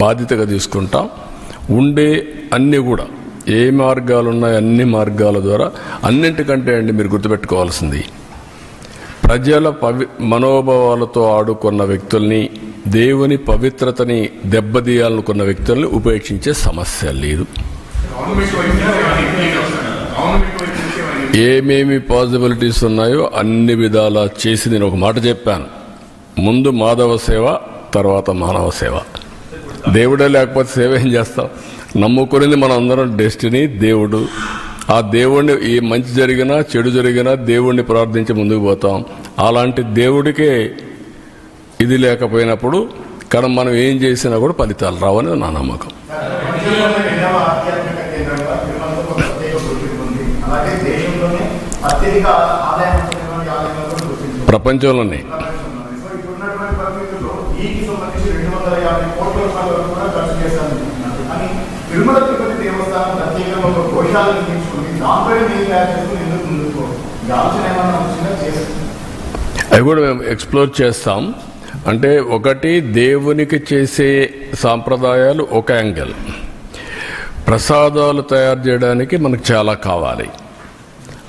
బాధ్యతగా తీసుకుంటాం. ఉండే అన్నీ కూడా ఏ మార్గాలు ఉన్నాయో అన్ని మార్గాల ద్వారా అన్నింటికంటే అండి మీరు గుర్తుపెట్టుకోవాల్సింది, ప్రజల మనోభావాలతో ఆడుకున్న వ్యక్తుల్ని, దేవుని పవిత్రతని దెబ్బతీయాలనుకున్న వ్యక్తుల్ని ఉపేక్షించే సమస్య లేదు. ఏమేమి పాసిబిలిటీస్ ఉన్నాయో అన్ని విధాలా చేసి నేను ఒక మాట చెప్పాను, ముందు మాధవ సేవ, తర్వాత మానవ సేవ. దేవుడే లేకపోతే సేవ ఏం చేస్తాం? నమ్ముకునేది మనం అందరం డెస్టినీ, దేవుడు. ఆ దేవుణ్ణి ఏ మంచి జరిగినా చెడు జరిగినా దేవుణ్ణి ప్రార్థించి ముందుకు పోతాం. అలాంటి దేవుడికే ఇది లేకపోయినప్పుడు కానీ మనం ఏం చేసినా కూడా ఫలితాలు రావని నా నమ్మకం. ప్రపంచంలోనే అవి కూడా మేము ఎక్స్ప్లోర్ చేస్తాం. అంటే ఒకటి దేవునికి చేసే సాంప్రదాయాలు ఒక యాంగిల్, ప్రసాదాలు తయారు చేయడానికి మనకు చాలా కావాలి.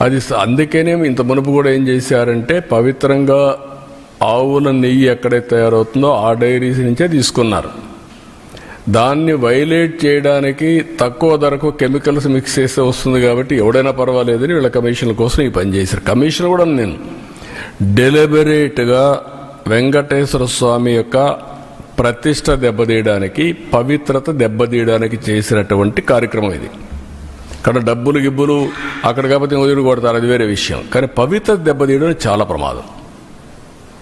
అది అందుకనే ఇంత మునుపు కూడా ఏం చేశారంటే పవిత్రంగా ఆవుల నెయ్యి ఎక్కడైతే తయారవుతుందో ఆ డైరీస్ నుంచే తీసుకున్నారు. దాన్ని వైలేట్ చేయడానికి తక్కువ ధరకు కెమికల్స్ మిక్స్ చేస్తే వస్తుంది కాబట్టి ఎవడైనా పర్వాలేదని వీళ్ళ కమిషన్ల కోసం ఈ పని చేశారు. కమిషన్ కూడా నేను డెలిబరేట్గా వెంకటేశ్వర స్వామి యొక్క ప్రతిష్ట దెబ్బతీయడానికి, పవిత్రత దెబ్బతీయడానికి చేసినటువంటి కార్యక్రమం ఇది. ఇక్కడ డబ్బులు గిబ్బులు అక్కడ కాకపోతే వదిలి కొడతారు, అది వేరే విషయం. కానీ పవిత్రత దెబ్బతీయడం చాలా ప్రమాదం.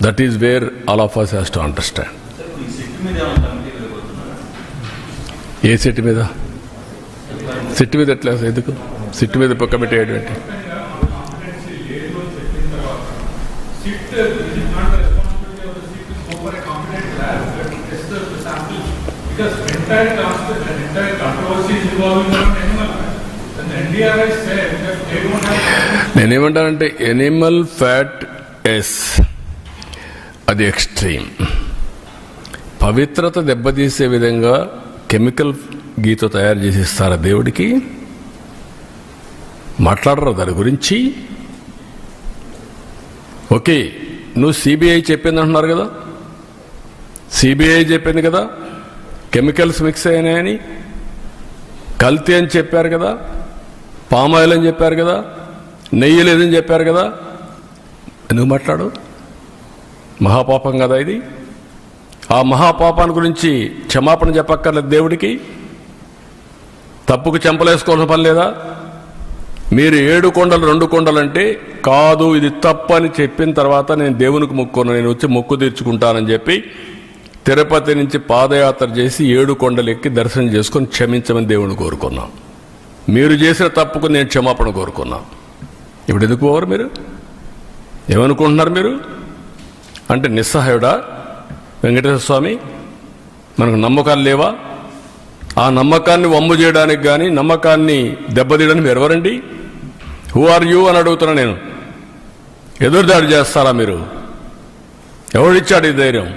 That is where all of us has to understand. A set మీద? సెట్ మీద ఎట్లా? ఎందుకు సెట్ మీద కమిటీ అయ్యేటువంటి నేనేమంటానంటే ఎనిమల్ ఫ్యాట్ ఎస్ అది ఎక్స్ట్రీమ్. పవిత్రత దెబ్బతీసే విధంగా కెమికల్ గీతో తయారు చేసి ఇస్తారా దేవుడికి? మాట్లాడరు దాని గురించి. ఓకే, నువ్వు సిబిఐ చెప్పింది అంటున్నారు కదా, సిబిఐ చెప్పింది కదా కెమికల్స్ మిక్స్ అయినాయని, కల్తీ అని చెప్పారు కదా, పామాయిల్ అని చెప్పారు కదా, నెయ్యి లేదని చెప్పారు కదా. ఎందుకు మాట్లాడు? మహాపాపం కదా ఇది. ఆ మహాపాపాన్ని గురించి క్షమాపణ చెప్పక్కర్లేదు దేవుడికి? తప్పుకు చెంపలేసుకోవాల్సిన పని లేదా? మీరు 7 కొండలు 2 కొండలంటే కాదు ఇది తప్పని చెప్పిన తర్వాత నేను దేవునికి మొక్కున్నాను, నేను వచ్చి మొక్కు తీర్చుకుంటానని చెప్పి తిరుపతి నుంచి పాదయాత్ర చేసి 7 కొండలు ఎక్కి దర్శనం చేసుకొని క్షమించమని దేవుని కోరుకున్నాం. మీరు చేసిన తప్పుకు నేను క్షమాపణ కోరుకున్నా. ఇప్పుడు ఎందుకు పోవారు మీరు? ఏమనుకుంటున్నారు మీరు? అంటే నిస్సహాయుడా వెంకటేశ్వర స్వామి? మనకు నమ్మకాలు లేవా? ఆ నమ్మకాన్ని వమ్ము చేయడానికి కానీ నమ్మకాన్ని దెబ్బతీయడానికి మీరు ఎవరండి? హూ ఆర్ యూ అని అడుగుతున్నా నేను. ఎదురుదాడి చేస్తారా మీరు? ఎవడిచ్చాడు ఈ ధైర్యం?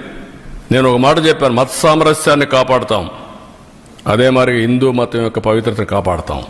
నేను ఒక మాట చెప్పాను, మత సామరస్యాన్ని కాపాడుతాం, అదే మరి హిందూ మతం యొక్క పవిత్రతను కాపాడుతాం.